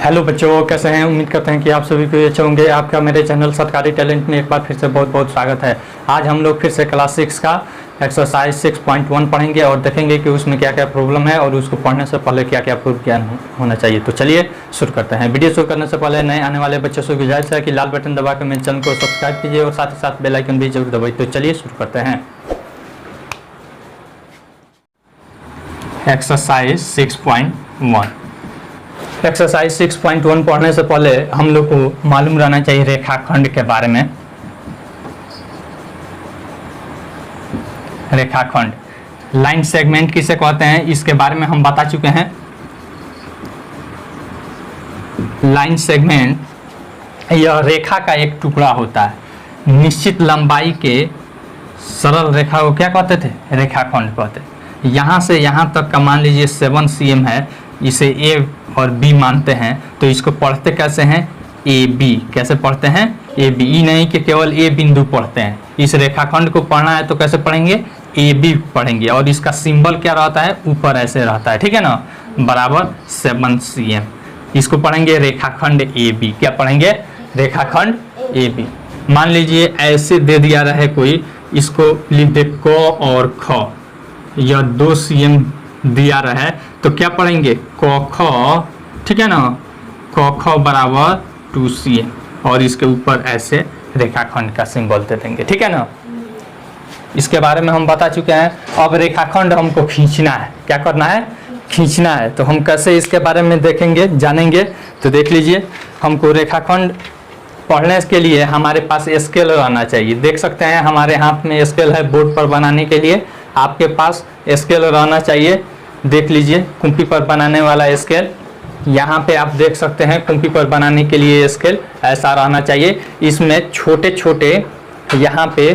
Hello बच्चों, कैसे हैं? उम्मीद करते हैं कि आप सभी को अच्छे होंगे। आपका मेरे चैनल सरकारी टैलेंट में एक बार फिर से बहुत बहुत स्वागत है। आज हम लोग फिर से क्लास 6 का एक्सरसाइज 6.1 पढ़ेंगे और देखेंगे कि उसमें क्या क्या प्रॉब्लम है और उसको पढ़ने से पहले क्या क्या पूर्व ज्ञान होना चाहिए। तो चलिए शुरू करते हैं। वीडियो शुरू करने से पहले नए आने वाले बच्चों से गुजारिश है कि लाल बटन दबा कर मेरे चैनल को सब्सक्राइब कीजिए और साथ ही साथ बेल आइकन भी जरूर दबाइए। तो चलिए शुरू करते हैं। एक्सरसाइज 6.1 एक्सरसाइज 6.1 पढ़ने से पहले हम लोग को मालूम रहना चाहिए रेखाखंड के बारे में। रेखाखंड, लाइन सेगमेंट किसे कहते हैं इसके बारे में हम बता चुके हैं। लाइन सेगमेंट यह रेखा का एक टुकड़ा होता है। निश्चित लंबाई के सरल रेखा को क्या कहते थे? रेखाखंड कहते। यहाँ से यहाँ तक का मान लीजिए 7 cm है, इसे ए और बी मानते हैं, तो इसको पढ़ते कैसे हैं? A B. कैसे पढ़ते हैं? A B. ई नहीं कि केवल ए बिंदु पढ़ते हैं। इस रेखाखंड को पढ़ना है तो कैसे पढ़ेंगे? ए बी पढ़ेंगे और इसका सिंबल क्या रहता है? ऊपर ऐसे रहता है, ठीक है ना, बराबर 7 cm। इसको पढ़ेंगे रेखाखंड ए बी। क्या पढ़ेंगे? रेखाखंड ए बी। मान लीजिए ऐसे दे दिया रहे कोई, इसको लिख दे क और ख, यह 2 cm दिया रहे तो क्या पढ़ेंगे? क ख, ठीक है ना, क ख बराबर 2 cm और इसके ऊपर ऐसे रेखाखंड का सिंबल दे देंगे, ठीक है ना। इसके बारे में हम बता चुके हैं। अब रेखाखंड हमको खींचना है। क्या करना है? खींचना है। तो हम कैसे इसके बारे में देखेंगे, जानेंगे। तो देख लीजिए, हमको रेखाखंड पढ़ने के लिए हमारे पास स्केल रहना चाहिए। देख सकते हैं हमारे हाथ में स्केल है बोर्ड पर बनाने के लिए। आपके पास स्केल रहना चाहिए। देख लीजिए, कुंपी पर बनाने वाला स्केल यहाँ पे आप देख सकते हैं। कुंपी पर बनाने के लिए स्केल ऐसा रहना चाहिए। इसमें छोटे छोटे यहाँ पे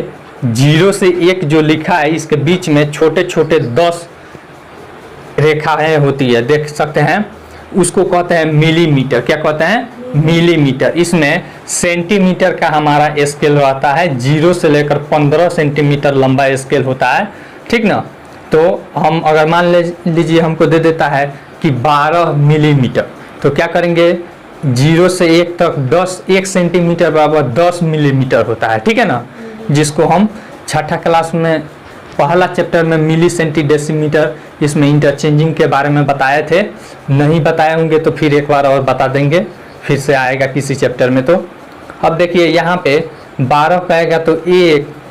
0 से 1 जो लिखा है, इसके बीच में छोटे छोटे 10 रेखाएं होती है, देख सकते हैं। उसको कहते हैं मिलीमीटर। क्या कहते हैं? मिलीमीटर। इसमें सेंटीमीटर का हमारा स्केल रहता है। 0 से लेकर 15 सेंटीमीटर लंबा स्केल होता है, ठीक ना। तो हम अगर मान लीजिए हमको दे देता है कि 12 मिलीमीटर, तो क्या करेंगे? 0 से 1 तक 1 सेंटीमीटर बराबर 10 मिलीमीटर होता है, ठीक है ना। जिसको हम छठा क्लास में पहला चैप्टर में मिली सेंटी डेसीमीटर, इसमें इंटरचेंजिंग के बारे में बताए थे। नहीं बताए होंगे तो फिर एक बार और बता देंगे, फिर से आएगा किसी चैप्टर में। तो अब देखिए यहाँ पे 12 पाएगा तो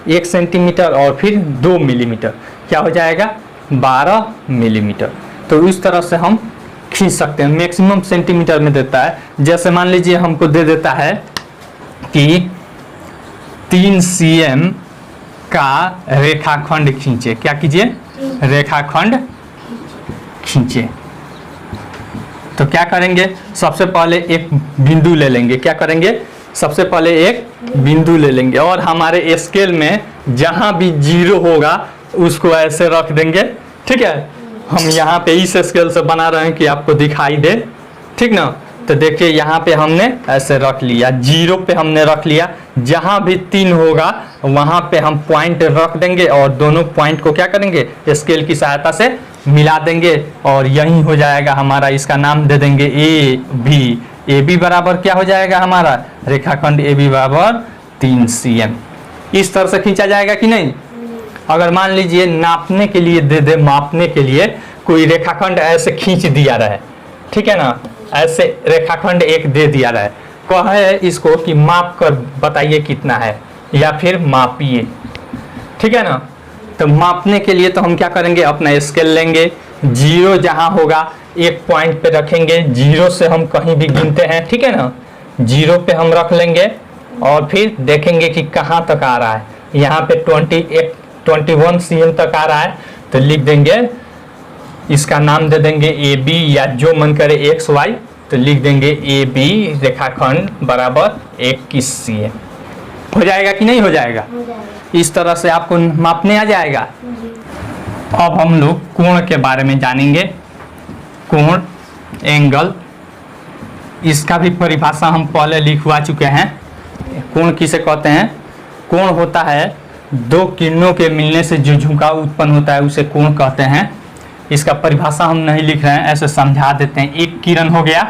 1 सेंटीमीटर और फिर 2 मिलीमीटर, क्या हो जाएगा? 12 मिलीमीटर। तो इस तरह से हम खींच सकते हैं। मैक्सिमम सेंटीमीटर में देता है। जैसे मान लीजिए हमको दे देता है कि 3 cm का रेखाखंड खींचे। क्या कीजिए? रेखाखंड खींचे। तो क्या करेंगे? सबसे पहले एक बिंदु ले लेंगे। क्या करेंगे? सबसे पहले एक बिंदु ले लेंगे और हमारे स्केल में जहां भी 0 होगा उसको ऐसे रख देंगे, ठीक है। हम यहाँ पे इस स्केल से बना रहे हैं कि आपको दिखाई दे, ठीक ना। तो देखिए यहाँ पे हमने ऐसे रख लिया, 0 पे हमने रख लिया। जहाँ भी 3 होगा वहाँ पे हम पॉइंट रख देंगे और दोनों पॉइंट को क्या करेंगे? स्केल की सहायता से मिला देंगे और यही हो जाएगा हमारा। इसका नाम दे देंगे ए बी। ए बी बराबर क्या हो जाएगा हमारा? रेखाखंड ए बी बराबर 3 cm। इस तरह से खींचा जाएगा कि नहीं? अगर मान लीजिए नापने के लिए दे दे, मापने के लिए कोई रेखाखंड ऐसे खींच दिया रहे, ठीक है ना, ऐसे रेखाखंड एक दे दिया रहे, कहे इसको कि माप कर बताइए कितना है या फिर मापिए, ठीक है ना। तो मापने के लिए तो हम क्या करेंगे? अपना स्केल लेंगे। 0 जहां होगा एक पॉइंट पे रखेंगे। 0 से हम कहीं भी गिनते हैं, ठीक है ना, 0 पे हम रख लेंगे और फिर देखेंगे कि कहाँ तक आ रहा है। यहाँ पे 21 cm तक आ रहा है तो लिख देंगे, इसका नाम दे देंगे ए बी, या जो मन करे एक्स वाई, तो लिख देंगे ए बी रेखाखंड बराबर 21 cm। हो जाएगा कि नहीं हो जाएगा? इस तरह से आपको मापने आ जाएगा। अब हम लोग कोण के बारे में जानेंगे। कोण, एंगल, इसका भी परिभाषा हम पहले लिखवा चुके हैं। कोण किसे कहते हैं? कोण होता है 2 किरणों के मिलने से जो झुकाव उत्पन्न होता है उसे कोण कहते हैं। इसका परिभाषा हम नहीं लिख रहे हैं, ऐसे समझा देते हैं। एक किरण हो गया,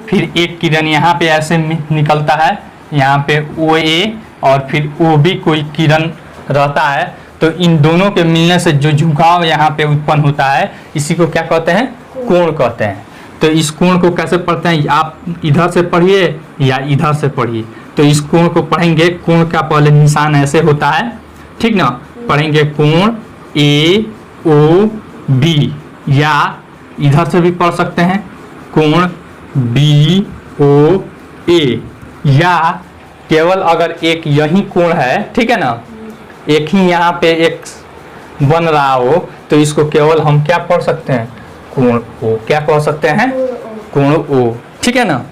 फिर एक किरण यहाँ पे ऐसे निकलता है, यहाँ पे OA और फिर OB कोई किरण रहता है, तो इन दोनों के मिलने से जो झुकाव यहाँ पे उत्पन्न होता है इसी को क्या कहते हैं, कोण कहते हैं। तो इस कोण को कैसे पढ़ते हैं, आप इधर से पढ़िए या इधर से पढ़िए। तो इस कोण को पढ़ेंगे, कोण का पहले निशान ऐसे होता है, ठीक ना, पढ़ेंगे कोण AOB, या इधर से भी पढ़ सकते हैं कोण BOA, या केवल अगर एक यही कोण है, ठीक है ना, एक ही यहाँ पे एक बन रहा हो तो इसको केवल हम क्या पढ़ सकते हैं, कोण O, क्या कह सकते हैं, कोण O, ठीक है ना।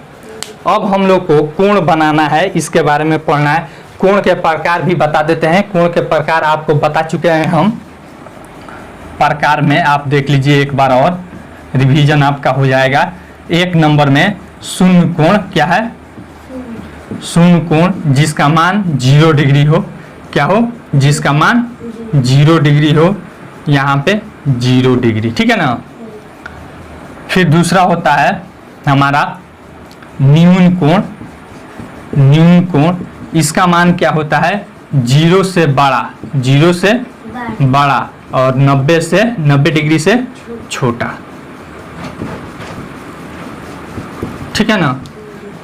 अब हम लोग को कोण बनाना है, इसके बारे में पढ़ना है। कोण के प्रकार भी बता देते हैं, कोण के प्रकार आपको बता चुके हैं हम, प्रकार में आप देख लीजिए एक बार और, रिवीजन आपका हो जाएगा। 1 नंबर में शून्य कोण, क्या है, शून्य कोण जिसका मान 0 डिग्री हो, क्या हो, जिसका मान 0 डिग्री हो, यहाँ पे 0 डिग्री, ठीक है ना। फिर दूसरा होता है हमारा न्यून कोण, न्यून कोण, इसका मान क्या होता है, 0 से बड़ा, 0 से बड़ा और 90 डिग्री से छोटा, ठीक है ना,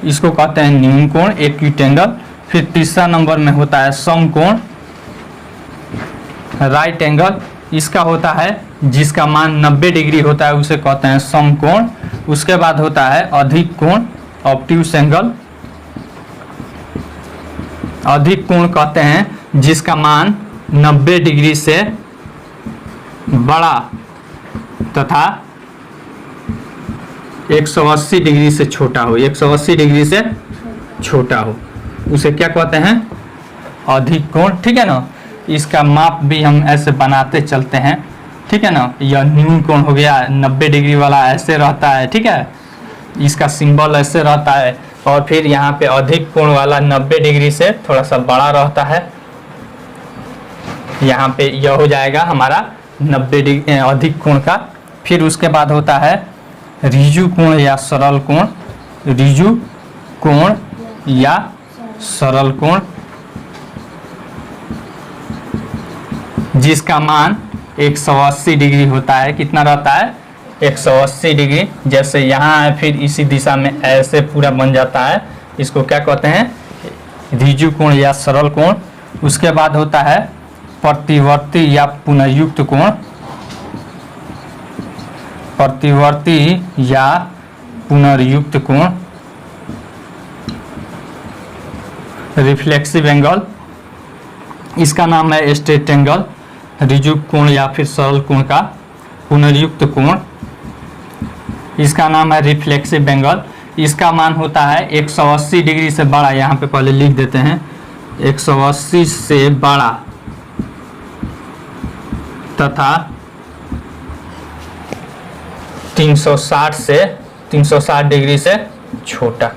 इसको कहते हैं न्यून कोण, एक्यूट एंगल। फिर तीसरा नंबर में होता है समकोण, राइट एंगल, इसका होता है जिसका मान 90 डिग्री होता है उसे कहते हैं समकोण। उसके बाद होता है अधिक कोण, ऑब्ट्यूस एंगल, अधिक कोण कहते हैं जिसका मान 90 डिग्री से बड़ा तथा 180 डिग्री से छोटा हो, 180 डिग्री से छोटा हो, उसे क्या कहते हैं, अधिक कोण, ठीक है ना। इसका माप भी हम ऐसे बनाते चलते हैं, ठीक है ना। यह न्यून कोण हो गया, 90 डिग्री वाला ऐसे रहता है, ठीक है, इसका सिंबल ऐसे रहता है। और फिर यहाँ पे अधिक कोण वाला 90 डिग्री से थोड़ा सा बड़ा रहता है, यहाँ पे यह हो जाएगा हमारा 90 डिग्री अधिक कोण का। फिर उसके बाद होता है ऋजु कोण या सरल कोण, ऋजु कोण या सरल कोण, जिसका मान 180 डिग्री होता है, कितना रहता है, 180 डिग्री। जैसे यहाँ है फिर इसी दिशा में ऐसे पूरा बन जाता है, इसको क्या कहते हैं, ऋजु कोण या सरल कोण। उसके बाद होता है प्रतिवर्ती या पुनर्युक्त कोण, प्रतिवर्ती या पुनर्युक्त कोण, रिफ्लेक्सिव एंगल, इसका नाम है स्ट्रेट एंगल, ऋजु कोण या फिर सरल कोण का पुनर्युक्त कोण, इसका नाम है रिफ्लेक्सिव एंगल। इसका मान होता है 180 डिग्री से बड़ा, यहाँ पे पहले लिख देते हैं, 180 से बड़ा तथा 360 डिग्री से छोटा,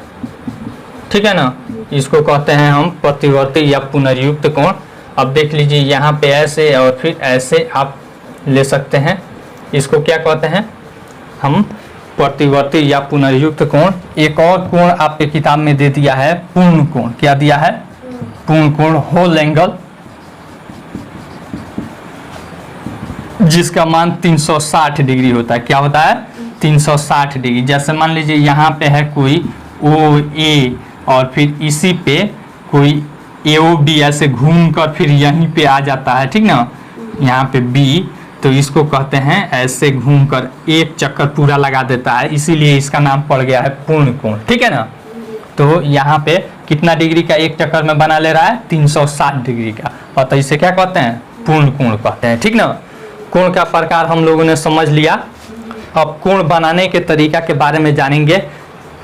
ठीक है ना। इसको कहते हैं हम प्रतिवर्ती या पुनर्युक्त कोण। अब देख लीजिए यहाँ पे ऐसे और फिर ऐसे आप ले सकते हैं, इसको क्या कहते हैं हम, प्रतिवर्ती या पुनर्युक्त कोण। एक और कोण आपके किताब में दे दिया है पूर्ण कोण, क्या दिया है, पूर्ण कोण, होल एंगल, जिसका मान 360 डिग्री होता है, क्या होता है, 360 डिग्री। जैसे मान लीजिए यहाँ पे है कोई OA और फिर इसी पे कोई AOB ऐसे घूमकर फिर यहीं पे आ जाता है, ठीक ना, यहाँ पे B, तो इसको कहते हैं ऐसे घूमकर एक चक्कर पूरा लगा देता है, इसीलिए इसका नाम पड़ गया है पूर्ण कोण, ठीक है ना। तो यहाँ पे कितना डिग्री का एक चक्कर में बना ले रहा है, 360 डिग्री का, और तो इसे क्या कहते हैं, पूर्ण कोण कहते हैं, ठीक ना। कोण का प्रकार हम लोगों ने समझ लिया। अब कोण बनाने के तरीका के बारे में जानेंगे,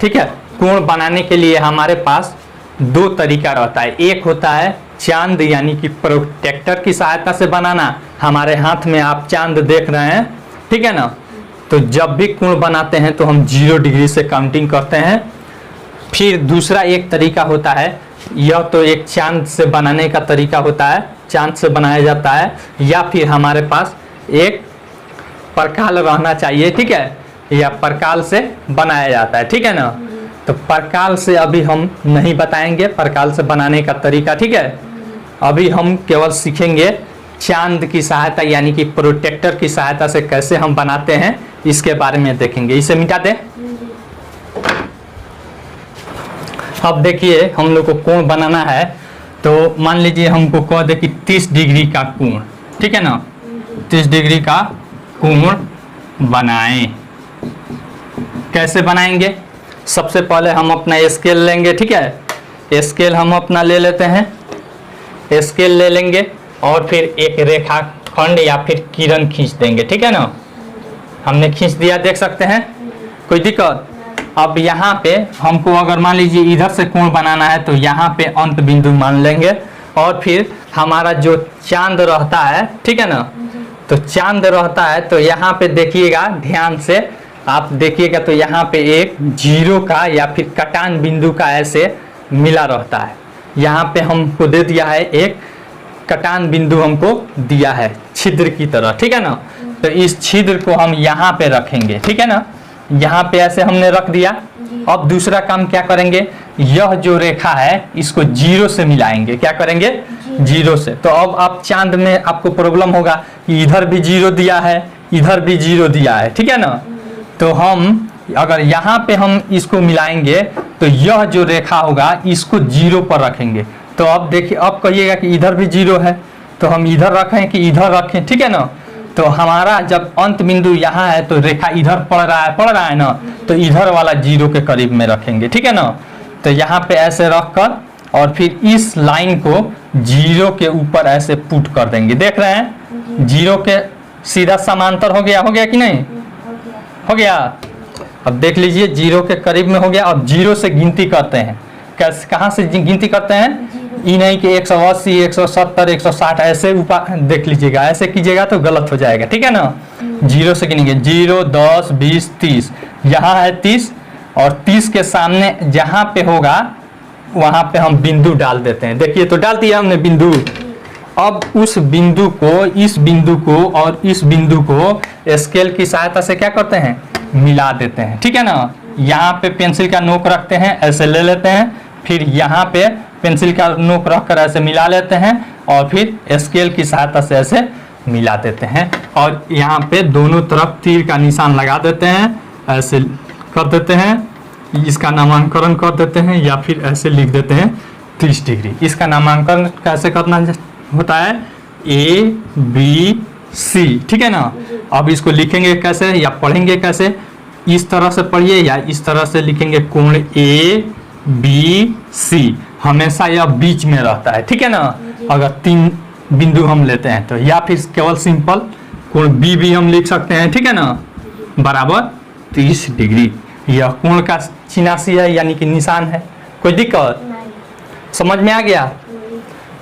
ठीक है। कोण बनाने के लिए हमारे पास 2 तरीका रहता है, एक होता है चांद यानी कि प्रोट्रैक्टर की सहायता से बनाना, हमारे हाथ में आप चांद देख रहे हैं, ठीक है ना। तो जब भी कोण बनाते हैं तो हम 0 डिग्री से काउंटिंग करते हैं। फिर दूसरा एक तरीका होता है, यह तो एक चांद से बनाने का तरीका होता है, चांद से बनाया जाता है, या फिर हमारे पास एक परकाल रहना चाहिए, ठीक है, या परकाल से बनाया जाता है, ठीक है ना। तो परकाल से अभी हम नहीं बताएंगे परकाल से बनाने का तरीका, ठीक है। अभी हम केवल सीखेंगे चांद की सहायता यानी कि प्रोटेक्टर की सहायता से कैसे हम बनाते हैं, इसके बारे में देखेंगे। इसे मिटा दें। अब देखिए हम लोग को कोण बनाना है, तो मान लीजिए हमको कह दे कि 30 डिग्री का कोण, ठीक है ना, 30 डिग्री का कोण बनाएं। कैसे बनाएंगे? सबसे पहले हम अपना स्केल लेंगे, ठीक है। स्केल हम अपना ले लेते हैं, स्केल ले लेंगे और फिर एक रेखा खंड या फिर किरण खींच देंगे, ठीक है ना। हमने खींच दिया, देख सकते हैं, कोई दिक्कत? अब यहाँ पे हमको अगर मान लीजिए इधर से कोण बनाना है तो यहाँ पे अंत बिंदु मान लेंगे और फिर हमारा जो चांद रहता है, ठीक है ना, तो चांद रहता है तो यहाँ पे देखिएगा, ध्यान से आप देखिएगा, तो यहाँ पे एक जीरो का या फिर कटान बिंदु का ऐसे मिला रहता है। यहाँ पे हमको दे दिया है एक कटान बिंदु, हमको दिया है छिद्र की तरह, ठीक है ना। तो इस छिद्र को हम यहाँ पे रखेंगे, ठीक है ना, यहाँ पे ऐसे हमने रख दिया। अब दूसरा काम क्या करेंगे, यह जो रेखा है इसको जीरो से मिलाएंगे। क्या करेंगे? जीरो से। तो अब आप चांद में आपको प्रॉब्लम होगा कि इधर भी जीरो दिया है, इधर भी जीरो दिया है, ठीक है ना। तो हम अगर यहाँ पे हम इसको मिलाएंगे तो यह जो रेखा होगा इसको जीरो पर रखेंगे। तो अब देखिए, अब कहिएगा कि इधर भी जीरो है, तो हम इधर रखें कि इधर रखें, ठीक है ना। तो हमारा जब अंत बिंदु यहाँ है तो रेखा इधर पड़ रहा है ना, तो इधर वाला जीरो के करीब में रखेंगे, ठीक है ना। तो यहाँ पे ऐसे रख कर और फिर इस लाइन को जीरो के ऊपर ऐसे पुट कर देंगे। देख रहे हैं, जीरो के सीधा समांतर हो गया कि नहीं? हो गया। अब देख लीजिए, जीरो के करीब में हो गया। अब जीरो से गिनती करते हैं। कहाँ से गिनती करते हैं? ये नहीं कि 180, 170, 160 ऐसे ऊपर देख लीजिएगा, ऐसे कीजिएगा तो गलत हो जाएगा, ठीक है ना। जीरो से गिनेंगे, 0, 10, 20, 30। यहाँ है 30 और 30 के सामने जहाँ पे होगा वहाँ पे हम बिंदु डाल देते हैं। देखिए, तो डाल दिया हमने बिंदु। अब उस बिंदु को, इस बिंदु को और इस बिंदु को स्केल की सहायता से क्या करते हैं? मिला देते हैं, ठीक है ना। यहाँ पे पेंसिल का नोक रखते हैं, ऐसे ले लेते हैं, फिर यहाँ पे पेंसिल का नोक रखकर ऐसे मिला लेते हैं और फिर स्केल की सहायता से ऐसे मिला देते हैं और यहाँ पे दोनों तरफ तीर का निशान लगा देते हैं, ऐसे कर देते हैं। इसका नामांकन कर देते हैं या फिर ऐसे लिख देते हैं 30 डिग्री। इसका नामांकन कैसे करना होता है? ABC, ठीक है ना। अब इसको लिखेंगे कैसे या पढ़ेंगे कैसे? इस तरह से पढ़िए या इस तरह से लिखेंगे, कोण ABC। हमेशा यह बीच में रहता है, ठीक है ना। अगर 3 बिंदु हम लेते हैं तो, या फिर केवल सिंपल कोण B भी हम लिख सकते हैं, ठीक है ना, बराबर 30 डिग्री। यह कोण का चिन्हासी है यानी कि निशान है। कोई दिक्कत? समझ में आ गया?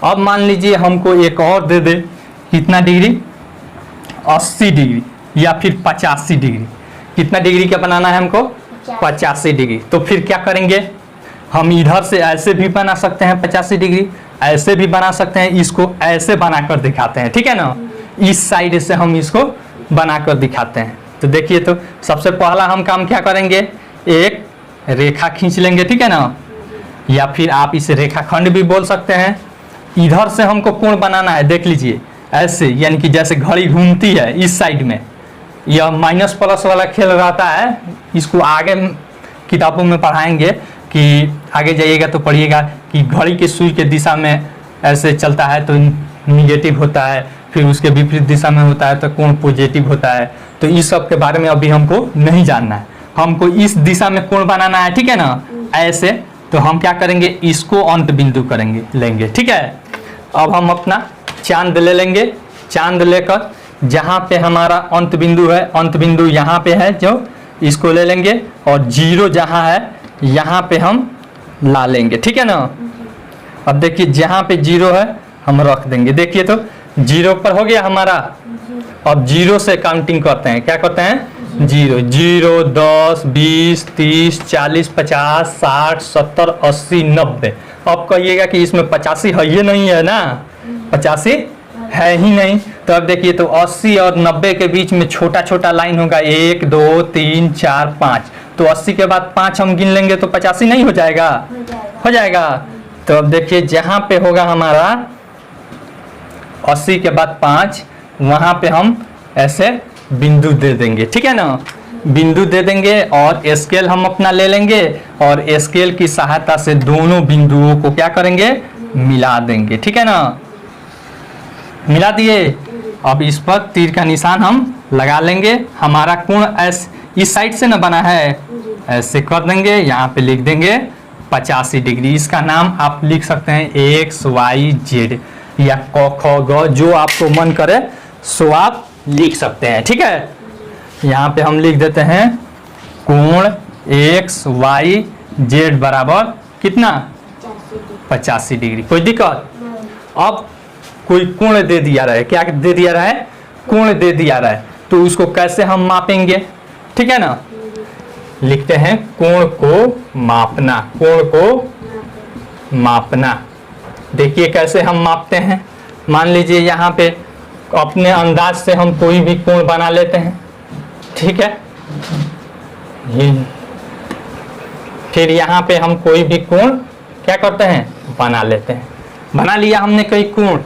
अब मान लीजिए हमको एक और दे दे, कितना डिग्री? 80 डिग्री या फिर 85 डिग्री। कितना डिग्री का बनाना है हमको? 85 डिग्री। तो फिर क्या करेंगे? हम इधर से ऐसे भी बना सकते हैं 85 डिग्री, ऐसे भी बना सकते हैं, इसको ऐसे बनाकर दिखाते हैं, ठीक है ना। इस साइड से हम इसको बनाकर दिखाते हैं। तो देखिए, तो सबसे पहला हम काम क्या करेंगे? एक रेखा खींच लेंगे, ठीक है ना, या फिर आप इसे रेखाखंड भी बोल सकते हैं। इधर से हमको कोण बनाना है, देख लीजिए, ऐसे, यानी कि जैसे घड़ी घूमती है इस साइड में। यह माइनस प्लस वाला खेल रहता है, इसको आगे किताबों में पढ़ाएंगे कि आगे जाइएगा तो पढ़िएगा कि घड़ी के सुई के दिशा में ऐसे चलता है तो निगेटिव होता है, फिर उसके विपरीत दिशा में होता है तो कोण पॉजिटिव होता है। तो इस सब के बारे में अभी हमको नहीं जानना है, हमको इस दिशा में कोण बनाना है, ठीक है ना, ऐसे। तो हम क्या करेंगे? इसको अंत बिंदु करेंगे, लेंगे, ठीक है। अब हम अपना चांद ले लेंगे, चांद लेकर जहाँ पे हमारा अंत बिंदु है, अंत बिंदु यहाँ पे है जो, इसको ले लेंगे और जीरो जहाँ है यहाँ पे हम ला लेंगे, ठीक है ना। अब देखिए, जहाँ पे जीरो है हम रख देंगे। देखिए, तो जीरो पर हो गया हमारा। अब जीरो से काउंटिंग करते हैं, क्या करते हैं? जीरो, 0, 10, 20, 30, 40, 50, 60, 70, 80, 90। अब कहिएगा कि इसमें 85 है ही नहीं है ना, 85 है ही नहीं। तो अब देखिए, तो 80 और 90 के बीच में छोटा छोटा लाइन होगा, 1, 2, 3, 4, 5। तो 80 के बाद 5 हम गिन लेंगे तो 85 नहीं हो जाएगा? हो जाएगा। तो अब देखिए जहां पे होगा हमारा 80 के बाद 5, वहां पे हम ऐसे बिंदु दे देंगे, ठीक है ना, बिंदु दे देंगे और स्केल हम अपना ले लेंगे और स्केल की सहायता से दोनों बिंदुओं को क्या करेंगे? मिला देंगे, ठीक है ना। मिला दिए। अब इस पर तीर का निशान हम लगा लेंगे। हमारा कोण इस साइड से ना बना है, ऐसे कर देंगे, यहाँ पे लिख देंगे 85 डिग्री। इसका नाम आप लिख सकते हैं XYZ या क ख ग, जो आपको मन करे सो आप लिख सकते हैं, ठीक है। यहाँ पे हम लिख देते हैं कोण XYZ बराबर कितना? 85 डिग्री। कोई दिक्कत? अब कोई कोण दे दिया रहा है, क्या दे दिया रहा है? कोण दे दिया रहा है, तो उसको कैसे हम मापेंगे, ठीक है ना। लिखते हैं कोण को मापना, कोण को मापना। देखिए कैसे हम मापते हैं। मान लीजिए यहाँ पे अपने अंदाज से हम कोई भी कोण बना लेते हैं, ठीक है। फिर यहाँ पे हम कोई भी कोण क्या करते हैं? बना लेते हैं। बना लिया हमने कोई कोण।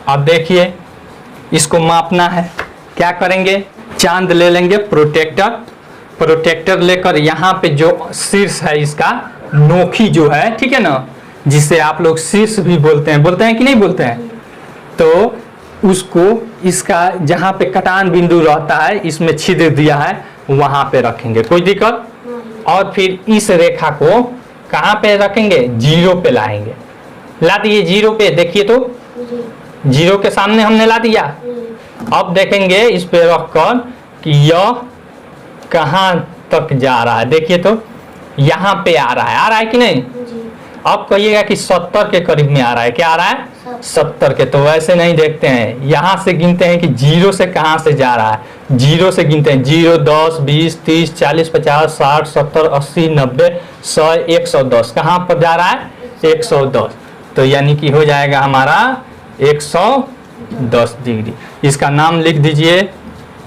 अब देखिए इसको मापना है, क्या करेंगे? चांद ले लेंगे, प्रोटेक्टर लेकर यहाँ पे जो शीर्ष है इसका, नोखी जो है, ठीक है ना, जिसे आप लोग शीर्ष भी बोलते हैं कि नहीं बोलते हैं, तो उसको इसका जहाँ पे कटान बिंदु रहता है, इसमें छिद्र दिया है, वहां पे रखेंगे। कोई दिक्कत? और फिर इस रेखा को कहाँ पे रखेंगे? 0 पे लाएंगे। ला दिए 0 पे। देखिए तो 0 के सामने हमने ला दिया। अब देखेंगे इस पे रखकर कि यह कहाँ तक जा रहा है। देखिए तो यहाँ पे आ रहा है कि नहीं? अब कहिएगा कि 70 के करीब में आ रहा है। क्या आ रहा है? 70 के। तो वैसे नहीं देखते हैं, यहाँ से गिनते हैं कि 0 से कहाँ से जा रहा है। 0 से गिनते हैं, 0, 10, 20, 30, 40, 50, 60, 70, 80, 90, 100, 110। कहाँ पर जा रहा है? 110। तो यानी कि हो जाएगा हमारा 110 डिग्री। इसका नाम लिख दीजिए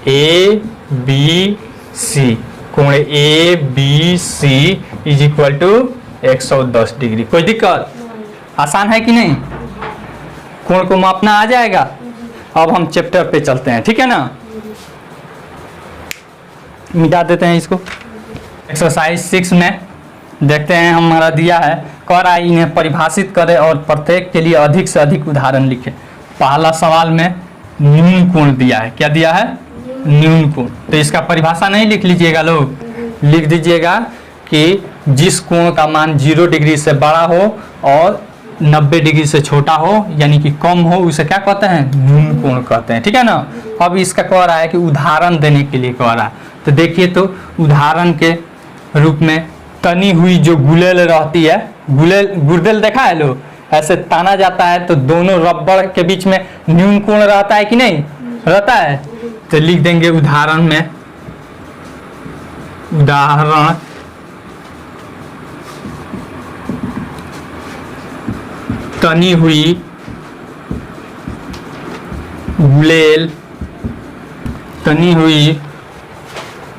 ABC। कोण ABC is equal to 110 degree. कोई दिक्कत? आसान है कि नहीं? कोण को मापना आ जाएगा। अब हम चैप्टर पे चलते हैं, ठीक है ना। मिटा देते हैं इसको। एक्सरसाइज 6 में देखते हैं हमारा दिया है, कह रहा है इन्हें परिभाषित करें और प्रत्येक के लिए अधिक से अधिक उदाहरण लिखें। पहला सवाल में न्यून कोण दिया है। क्या दिया है? न्यून कोण। तो इसका परिभाषा नहीं लिख लीजिएगा लोग, लिख दीजिएगा कि जिस कोण का मान 0 डिग्री से बड़ा हो और 90 डिग्री से छोटा हो, यानी कि कम हो, उसे क्या कहते हैं? न्यून कोण कहते हैं, ठीक है ना। अब इसका कह रहा है कि उदाहरण देने के लिए कह रहा है। तो देखिए तो उदाहरण के रूप में तनी हुई जो गुलेल रहती है, गुर्देल देखा है लोग, ऐसे ताना जाता है तो दोनों रबड़ के बीच में न्यून कोण रहता है कि नहीं? रहता है। तो लिख देंगे उदाहरण में, उदाहरण तनी हुई गुलेल, तनी हुई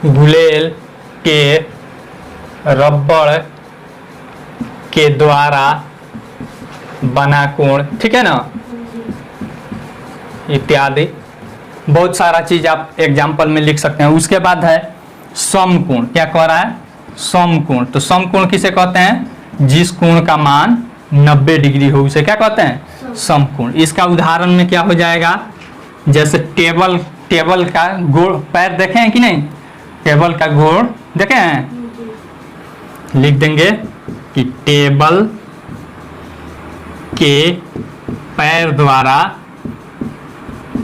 गुलेल के रबड़ के द्वारा बना कोण, ठीक है ना, इत्यादि बहुत सारा चीज आप एग्जाम्पल में लिख सकते हैं। उसके बाद है समकोण। क्या कह रहा है? समकोण। तो समकोण किसे कहते हैं? जिस कोण का मान 90 डिग्री हो उसे क्या कहते हैं? समकोण। इसका उदाहरण में क्या हो जाएगा? जैसे टेबल का गोड़ पैर देखे हैं कि नहीं? टेबल का गोड़ देखे हैं? लिख देंगे कि टेबल के पैर द्वारा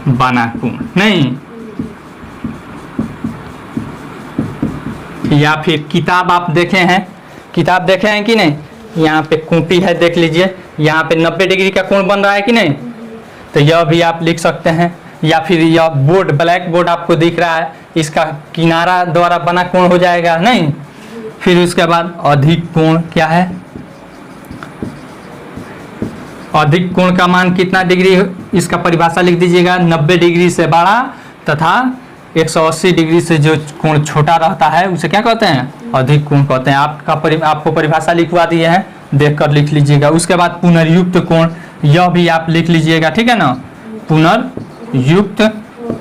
बना कोण। नहीं, या फिर किताब आप देखे हैं, किताब देखे हैं कि नहीं? यहाँ पे कॉपी है, देख लीजिए, यहाँ पे 90 डिग्री का कोण बन रहा है कि नहीं? तो यह भी आप लिख सकते हैं। या फिर यह बोर्ड, ब्लैक बोर्ड आपको दिख रहा है, इसका किनारा द्वारा बना कोण हो जाएगा, नहीं? फिर उसके बाद अधिक कोण क्या है? अधिक कोण का मान कितना डिग्री? इसका परिभाषा लिख दीजिएगा, 90 डिग्री से बड़ा तथा 180 डिग्री से जो कोण छोटा रहता है उसे क्या कहते हैं, अधिक कोण कहते हैं। आपको परिभाषा लिखवा दिए हैं, देखकर लिख लीजिएगा। उसके बाद पुनर्युक्त कोण, यह भी आप लिख लीजिएगा, ठीक है ना। पुनर्युक्त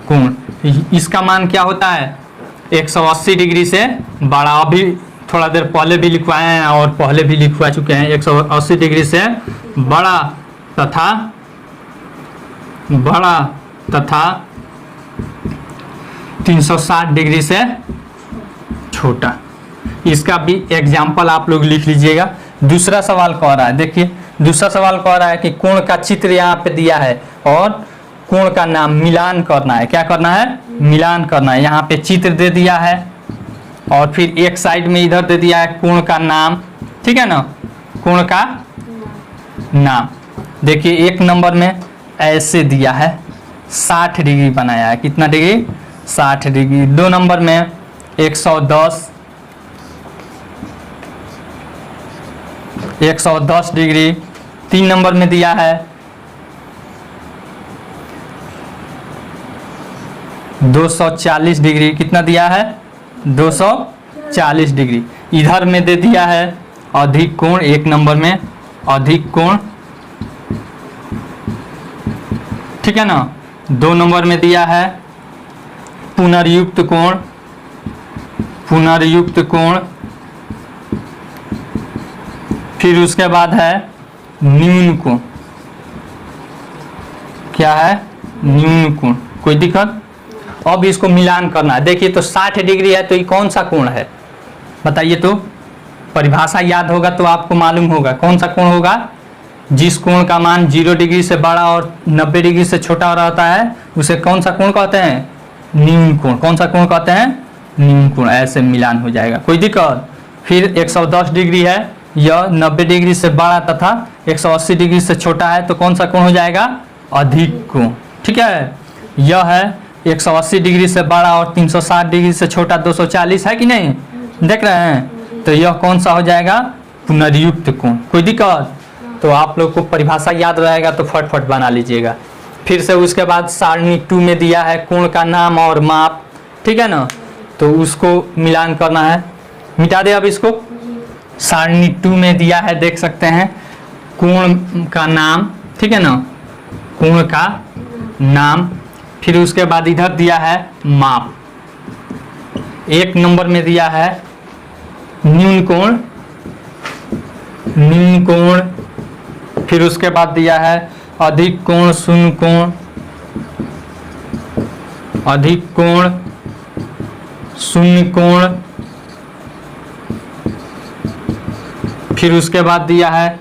कोण, इसका मान क्या होता है, 180 डिग्री से बड़ा। अभी थोड़ा देर पहले भी लिखवाए हैं और पहले भी लिखवा चुके हैं। 180 डिग्री से बड़ा तथा 360 डिग्री से छोटा। इसका भी एग्जाम्पल आप लोग लिख लीजिएगा। दूसरा सवाल कह रहा है, देखिए दूसरा सवाल कह रहा है कि कोण का चित्र यहाँ पे दिया है और कोण का नाम मिलान करना है। क्या करना है, मिलान करना है। यहाँ पे चित्र दे दिया है और फिर एक साइड में इधर दे दिया है कोण का नाम, ठीक है ना, कोण का नाम। देखिए एक नंबर में ऐसे दिया है 60 डिग्री बनाया है। कितना डिग्री, 60 डिग्री। 2 नंबर में 110 डिग्री। 3 नंबर में दिया है 240 डिग्री। कितना दिया है, 240 डिग्री। इधर में दे दिया है अधिक कोण, 1 नंबर में अधिक कोण, ठीक है ना। 2 नंबर में दिया है पुनर्युक्त कोण, पुनर्युक्त कोण। फिर उसके बाद है न्यून कोण। क्या है, न्यून कोण। कोई दिक्कत। अब इसको मिलान करना है। देखिए तो 60 डिग्री है तो ये कौन सा कोण है, बताइए तो। परिभाषा याद होगा तो आपको मालूम होगा कौन सा कोण होगा, जिस कोण का मान 0 डिग्री से बड़ा और 90 डिग्री से छोटा रहता है उसे कौन सा कोण कहते हैं, न्यून कोण। कौन सा कोण कहते हैं, न्यून कोण। ऐसे मिलान हो जाएगा, कोई दिक्कत। फिर 110 डिग्री है, यह 90 डिग्री से बड़ा तथा 180 डिग्री से छोटा है तो कौन सा कोण हो जाएगा, अधिक कोण, ठीक है। यह है 180 डिग्री से बड़ा और 360 डिग्री से छोटा 240 है कि नहीं, देख रहे हैं। तो यह कौन सा हो जाएगा, पुनर्युक्त कोण। कोई दिक्कत। तो आप लोग को परिभाषा याद रहेगा तो फटफट बना लीजिएगा। फिर से उसके बाद सारणी 2 में दिया है कोण का नाम और माप, ठीक है ना। तो उसको मिलान करना है। मिटा दे अब इसको। सारणी 2 में दिया है, देख सकते हैं, कोण का नाम, ठीक है ना, कोण का नाम। फिर उसके बाद इधर दिया है माप। 1 नंबर में दिया है न्यून कोण, न्यून कोण। फिर उसके बाद दिया है अधिक कोण, शून्य कोण, अधिक कोण, शून्य कोण। फिर उसके बाद दिया है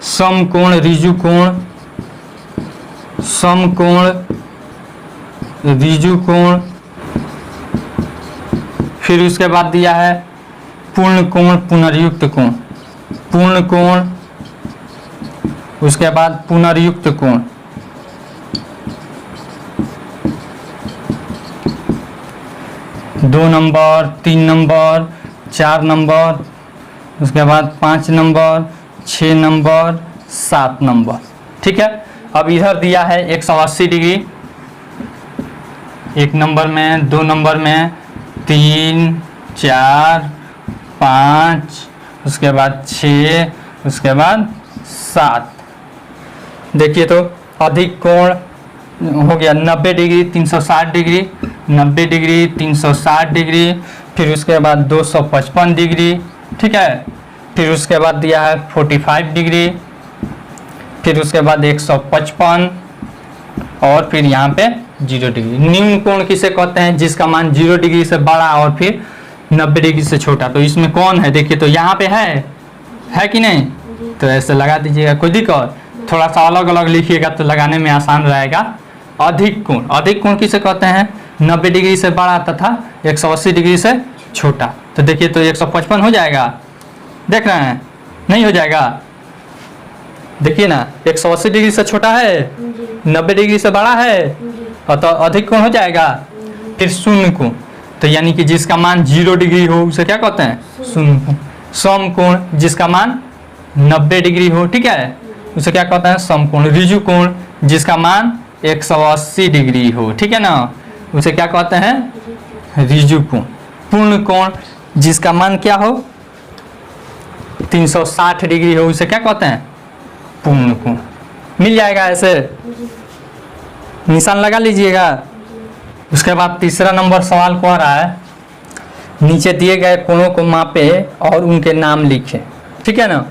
समकोण, ऋजु कोण, समकोण, ऋजु कोण। फिर उसके बाद दिया है पूर्ण कोण, पुनर्युक्त कोण, पूर्ण कोण। उसके बाद पुनर्युक्त कोण। दो नंबर, 3 नंबर, 4 नंबर, उसके बाद 5 नंबर, 6 नंबर, 7 नंबर, ठीक है। अब इधर दिया है 180 डिग्री। 1 नंबर में, 2 नंबर में, 3, 4, 5, उसके बाद 6, उसके बाद 7। देखिए तो अधिक कोण हो गया 90 डिग्री, 360 डिग्री, 90 डिग्री, 360 डिग्री। फिर उसके बाद 255 डिग्री, ठीक है। फिर उसके बाद दिया है 45 डिग्री। फिर उसके बाद 155 और फिर यहाँ पे 0 डिग्री। न्यून कोण किसे कहते हैं, जिसका मान 0 डिग्री से बड़ा और फिर 90 डिग्री से छोटा। तो इसमें कौन है, देखिए तो यहाँ पे है कि नहीं। तो ऐसे लगा दीजिएगा, कोई दिक्कत। थोड़ा सा अलग अलग लिखिएगा तो लगाने में आसान रहेगा। अधिक कोण, अधिक कोण किसे कहते हैं, 90 डिग्री से बड़ा तथा 180 डिग्री से छोटा। तो देखिए तो 155 हो जाएगा, देख रहे हैं, नहीं हो जाएगा। देखिए ना, 180 डिग्री से छोटा है, 90 डिग्री से बड़ा है और तो अधिक कोण हो जाएगा। फिर शून्य कोण, तो यानी कि जिसका मान 0 डिग्री हो उसे क्या कहते हैं, शून्य कोण। समकोण, जिसका मान 90 डिग्री हो, ठीक है, उसे क्या कहते हैं, समकोण। ऋजु कोण, जिसका मान 180 डिग्री हो, ठीक है ना, उसे क्या कहते हैं, ऋजु कोण। पूर्ण कोण जिसका मान क्या हो 360 डिग्री हो उसे क्या कहते हैं पूर्ण कोण। मिल जाएगा ऐसे, निशान लगा लीजिएगा। उसके बाद तीसरा नंबर सवाल कह रहा है नीचे दिए गए कोणों को मापे और उनके नाम लिखें। ठीक है ना।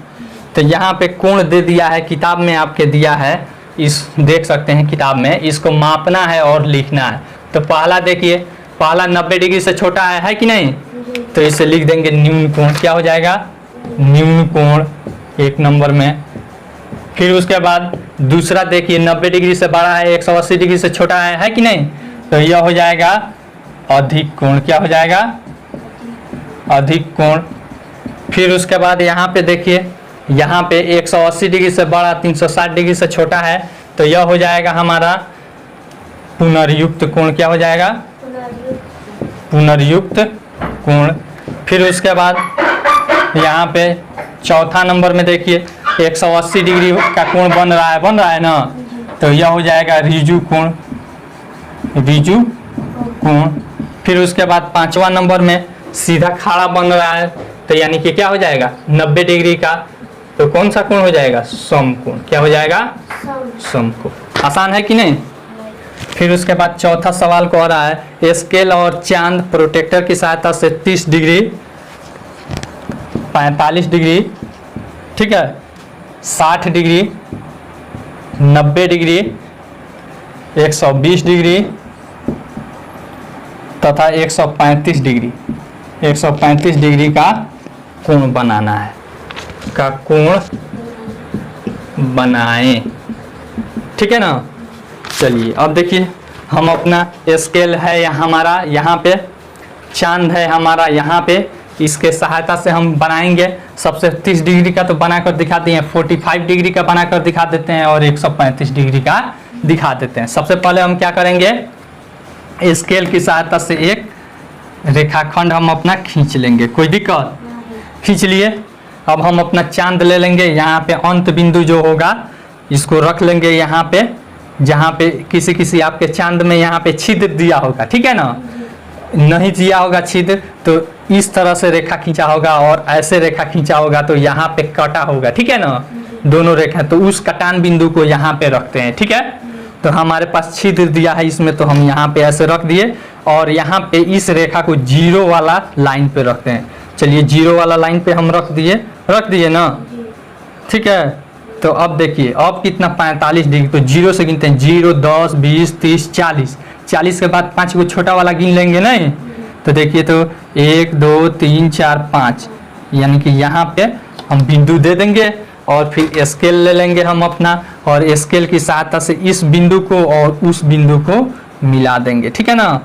तो यहाँ पे कोण दे दिया है, किताब में आपके दिया है, इस देख सकते हैं किताब में, इसको मापना है और लिखना है। तो पहला देखिए, पहला 90 डिग्री से छोटा है कि नहीं, तो इसे लिख देंगे न्यून कोण। क्या हो जाएगा न्यून कोण 1 नंबर में। फिर उसके बाद दूसरा देखिए 90 डिग्री से बड़ा है, 180 डिग्री से छोटा है कि नहीं, तो यह हो जाएगा अधिक कोण। क्या हो जाएगा अधिक कोण। फिर उसके बाद यहाँ पे देखिए, यहाँ पे 180 डिग्री से बड़ा 360 डिग्री से छोटा है, तो यह हो जाएगा हमारा पुनर्युक्त कोण। क्या हो जाएगा पुनर्युक्त कोण। फिर उसके बाद यहाँ पे चौथा नंबर में देखिए 180 डिग्री का कोण बन रहा है ना, तो यह हो जाएगा ऋजु कोण, ऋजु कोण। फिर उसके बाद 5वां नंबर में सीधा खड़ा बन रहा है, तो यानी कि क्या हो जाएगा 90 डिग्री का, तो कौन सा कोण हो जाएगा समकोण। क्या हो जाएगा समकोण। आसान है कि नहीं। फिर उसके बाद चौथा सवाल कह रहा है स्केल और चांद प्रोटेक्टर की सहायता से 30 डिग्री 45 डिग्री, ठीक है, 60 डिग्री 90 डिग्री 120 डिग्री तथा 135 डिग्री 135 डिग्री का कोण बनाना है, का कोण बनाएं। ठीक है ना। चलिए अब देखिए, हम अपना स्केल है हमारा, यहाँ पे चांद है हमारा, यहाँ पे इसके सहायता से हम बनाएंगे। सबसे 30 डिग्री का तो बनाकर दिखा दिए, 45 डिग्री का बनाकर दिखा देते हैं और 135 डिग्री का दिखा देते हैं। सबसे पहले हम क्या करेंगे, स्केल की सहायता से एक रेखाखंड हम अपना खींच लेंगे। कोई दिक्कत, खींच लिए। अब हम अपना चांद ले लेंगे, यहाँ पे अंत बिंदु जो होगा इसको रख लेंगे यहाँ पे, जहाँ पे किसी आपके चांद में यहाँ पे छिद्र दिया होगा। ठीक है ना, नहीं दिया होगा छिद्र तो इस तरह से रेखा खींचा होगा और ऐसे रेखा खींचा होगा तो यहाँ पे कटा होगा। ठीक है ना, दोनों रेखा, तो उस कटान बिंदु को यहाँ पे रखते हैं। ठीक है, तो हमारे पास छिद्र दिया है इसमें, तो हम यहाँ पे ऐसे रख दिए और यहाँ पे इस रेखा को 0 वाला लाइन पे रखते हैं। चलिए 0 वाला लाइन पे हम रख दिए ना। ठीक है, तो अब देखिए अब कितना 45 डिग्री, तो 0 से गिनते हैं, 0 10 20 30 40, 40 के बाद 5 को छोटा वाला गिन लेंगे नहीं, तो देखिए तो 1 2 3 4 5, यानी कि यहाँ पे हम बिंदु दे देंगे और फिर स्केल ले लेंगे हम अपना, और स्केल की सहायता से इस बिंदु को और उस बिंदु को मिला देंगे। ठीक है ना,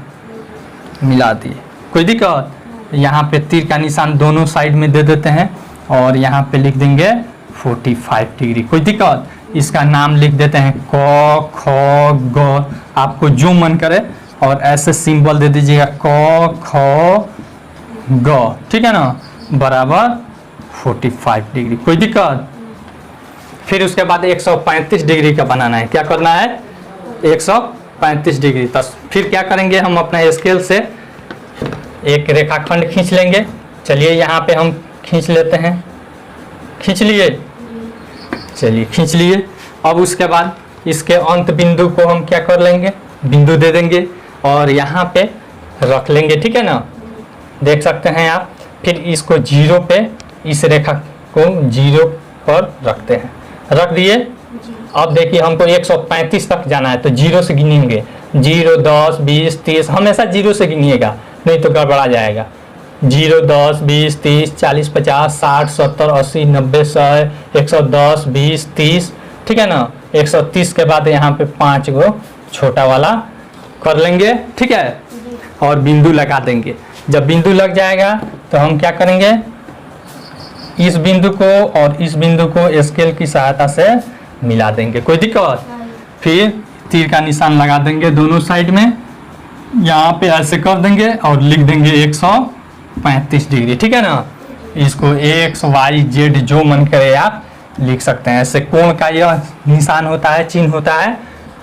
मिला दिए। कोई दिक्कत, यहाँ पे तीर का निशान दोनों साइड में दे देते हैं और यहाँ पे लिख देंगे 45 डिग्री। कोई दिक्कत, इसका नाम लिख देते हैं क ख ग, आपको जो मन करे, और ऐसे सिंबल दे दीजिएगा क ख ग। ठीक है ना, बराबर 45 डिग्री। कोई दिक्कत। फिर उसके बाद 135 डिग्री का बनाना है। क्या करना है 135 डिग्री। तो फिर क्या करेंगे, हम अपना स्केल से एक रेखाखंड खींच लेंगे। चलिए यहाँ पे हम खींच लेते हैं, खींच लिए, चलिए खींच लिए। अब उसके बाद इसके अंत बिंदु को हम क्या कर लेंगे, बिंदु दे देंगे और यहाँ पे रख लेंगे। ठीक है ना, देख सकते हैं आप। फिर इसको 0 पे, इस रेखा को 0 पर रखते हैं, रख दिए। अब देखिए हमको 135 तक जाना है, तो 0 से गिनेंगे, 0 10 20 30, हमेशा 0 से गिनिएगा नहीं तो गड़बड़ा जाएगा। 0 10 20 30 40 50 60 70 80 90 100 110 20 30। ठीक है ना, 130 के बाद यहाँ पे 5 को छोटा वाला कर लेंगे। ठीक है, और बिंदु लगा देंगे। जब बिंदु लग जाएगा तो हम क्या करेंगे, इस बिंदु को और इस बिंदु को स्केल की सहायता से मिला देंगे। कोई दिक्कत। फिर तीर का निशान लगा देंगे दोनों साइड में, यहाँ पे ऐसे कर देंगे और लिख देंगे 135 डिग्री। ठीक है ना, इसको एक्स वाई जेड जो मन करे आप लिख सकते हैं। ऐसे कोण का यह निशान होता है, चिन्ह होता है,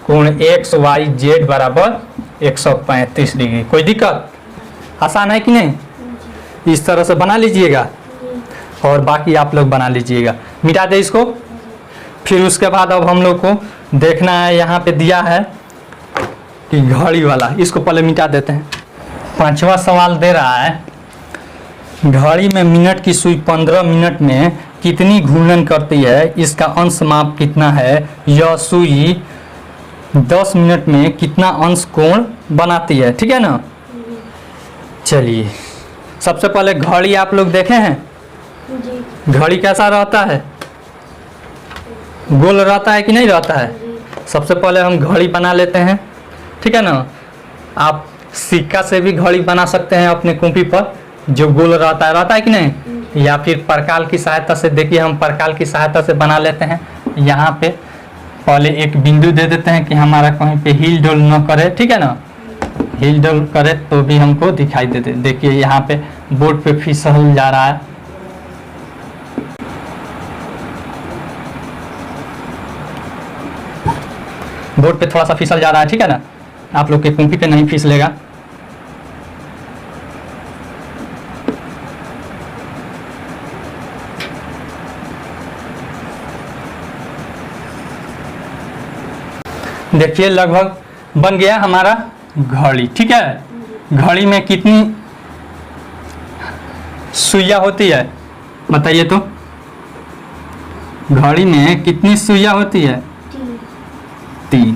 कोण एक्स वाई जेड बराबर 135 डिग्री। कोई दिक्कत। आसान है कि नहीं? इस तरह से बना लीजिएगा और बाकी आप लोग बना लीजिएगा। मिटा दे इसको। फिर उसके बाद अब हम लोग को देखना है, यहाँ पे दिया है कि घड़ी वाला, इसको पहले मिटा देते हैं। 5वां सवाल दे रहा है, घड़ी में मिनट की सुई 15 मिनट में कितनी घूर्णन करती है, इसका अंश माप कितना है, यह सुई 10 मिनट में कितना अंश कोण बनाती है। ठीक है ना? चलिए, सबसे पहले घड़ी आप लोग देखे हैं? घड़ी कैसा रहता है? गोल रहता है कि नहीं रहता है? सबसे पहले हम घड़ी बना लेते हैं। ठीक है ना? आप सिक्का से भी घड़ी बना सकते हैं अपने कॉपी पर, जो गोल रहता है कि नहीं? या फिर परकाल की सहायता से, देखिए हम परकाल की सहायता से बना लेते हैं। यहाँ पे पहले एक बिंदु दे देते हैं कि हमारा कहीं पे हिल डोल न करे। ठीक है ना? हिल डोल करे तो भी हमको दिखाई देते। देखिए यहाँ पे बोर्ड पे फिसल जा रहा है। बोर्ड पे थोड़ा सा फिसल जा रहा है। ठीक है ना? आप लोग के कॉपी पे नहीं फिसलेगा। देखिए लगभग बन गया हमारा घड़ी। ठीक है? घड़ी में कितनी सुइयां होती है बताइए तो? घड़ी में कितनी सुइयां होती है? 3।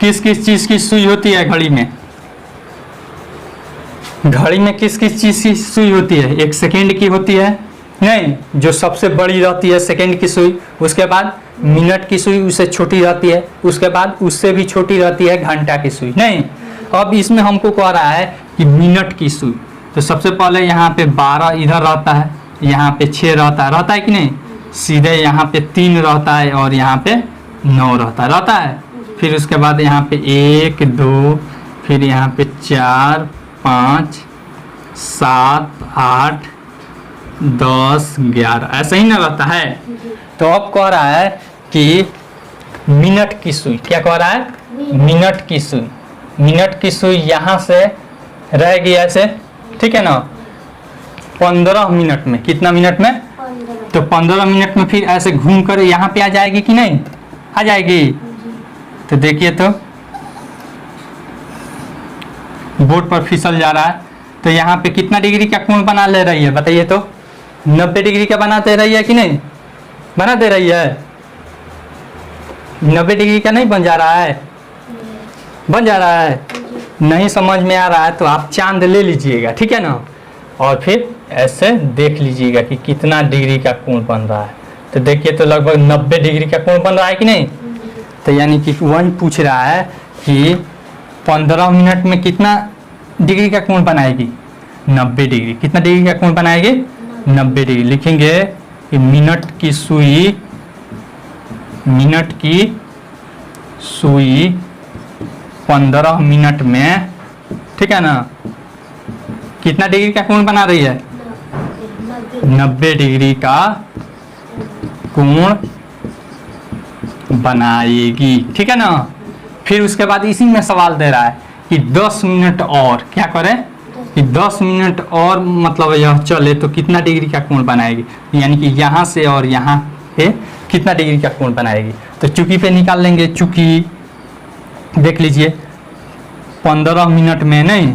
किस किस चीज की सुई होती है घड़ी में? घड़ी में किस किस चीज की सुई होती है? एक सेकेंड की होती है, नहीं, जो सबसे बड़ी रहती है सेकेंड की सुई। उसके बाद मिनट की सुई, उससे छोटी रहती है। उसके बाद उससे भी छोटी रहती है घंटा की सुई। नहीं, अब इसमें हमको कह रहा है कि मिनट की सुई। तो सबसे पहले यहाँ पे 12 इधर रहता है, यहाँ पे 6 रहता है कि नहीं? सीधे यहाँ पे 3 रहता है और यहाँ पे 9 रहता है। फिर उसके बाद यहाँ पे 1 2, फिर यहाँ पे 4 5 7 8 10 11, ऐसा ही ना रहता है। तो अब कह रहा है कि मिनट की सुई, क्या कह रहा है? मिनट की सुई। मिनट की सुई यहाँ से रहेगी ऐसे। ठीक है ना? 15 मिनट में, कितना मिनट में? 15। तो 15 मिनट में फिर ऐसे घूम कर यहाँ पे आ जाएगी कि नहीं? आ जाएगी। तो देखिए तो बोर्ड पर फिसल जा रहा है। तो यहाँ पे कितना डिग्री का कोण बना ले रही है बताइए तो? 90 डिग्री का बना दे रही है कि नहीं? बना दे रही है। 90 डिग्री का नहीं बन जा रहा है? बन जा रहा है। नहीं समझ में आ रहा है तो आप चांद ले लीजिएगा। ठीक है ना? और फिर ऐसे देख लीजिएगा कि कितना डिग्री का कोण बन रहा है। तो देखिए तो लगभग 90 डिग्री का कोण बन रहा है कि नहीं? तो यानी कि वही पूछ रहा है कि 15 मिनट में कितना डिग्री का कोण बनाएगी? 90 डिग्री। कितना डिग्री का कोण बनाएगी? 90 डिग्री। लिखेंगे कि मिनट की सुई 15 मिनट में, ठीक है ना, कितना डिग्री का कोण बना रही है? 90 डिग्री का कोण बनाएगी। ठीक है ना? फिर उसके बाद इसी में सवाल दे रहा है कि 10 मिनट और, क्या करें कि 10 मिनट और मतलब यह चले तो कितना डिग्री का कोण बनाएगी? यानी कि यहाँ से और यहाँ पे कितना डिग्री का कोण बनाएगी? तो चुकी पे निकाल लेंगे। चुकी देख लीजिए 15 मिनट में, नहीं,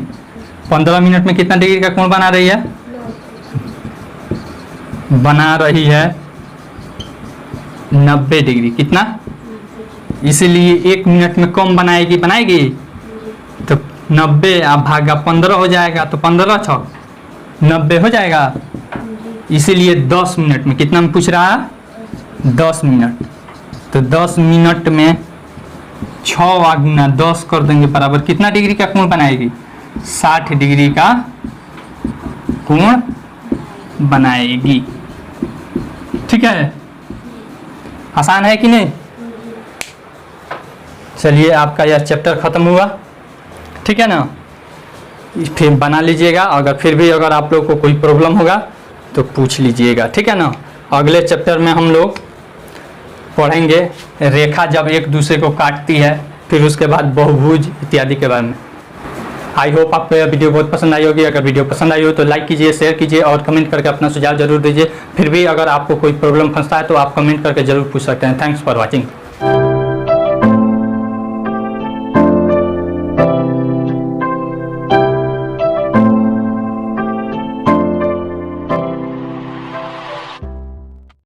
15 मिनट में कितना डिग्री का कोण बना रही है? बना रही है 90 डिग्री। कितना? इसीलिए 1 मिनट में कम बनाएगी। तो 90 आप भागा 15 हो जाएगा। तो 15 6 90 हो जाएगा। इसीलिए 10 मिनट में, कितना में पूछ रहा है? 10 मिनट। तो 10 मिनट में 6 गुना 10 कर देंगे बराबर कितना डिग्री का कोण बनाएगी? 60 डिग्री का कोण बनाएगी। ठीक है? आसान है कि नहीं? चलिए, आपका यह चैप्टर खत्म हुआ। ठीक है ना? फिर बना लीजिएगा। अगर फिर भी अगर आप लोग को कोई प्रॉब्लम होगा तो पूछ लीजिएगा। ठीक है ना? अगले चैप्टर में हम लोग पढ़ेंगे रेखा जब एक दूसरे को काटती है, फिर उसके बाद बहुभुज इत्यादि के बारे में। आई होप आपको यह वीडियो बहुत पसंद आई होगी। अगर वीडियो पसंद आई हो तो लाइक कीजिए, शेयर कीजिए और कमेंट करके अपना सुझाव जरूर दीजिए। फिर भी अगर आपको कोई प्रॉब्लम फंसता है तो आप कमेंट करके जरूर पूछ सकते हैं। Thanks for watching.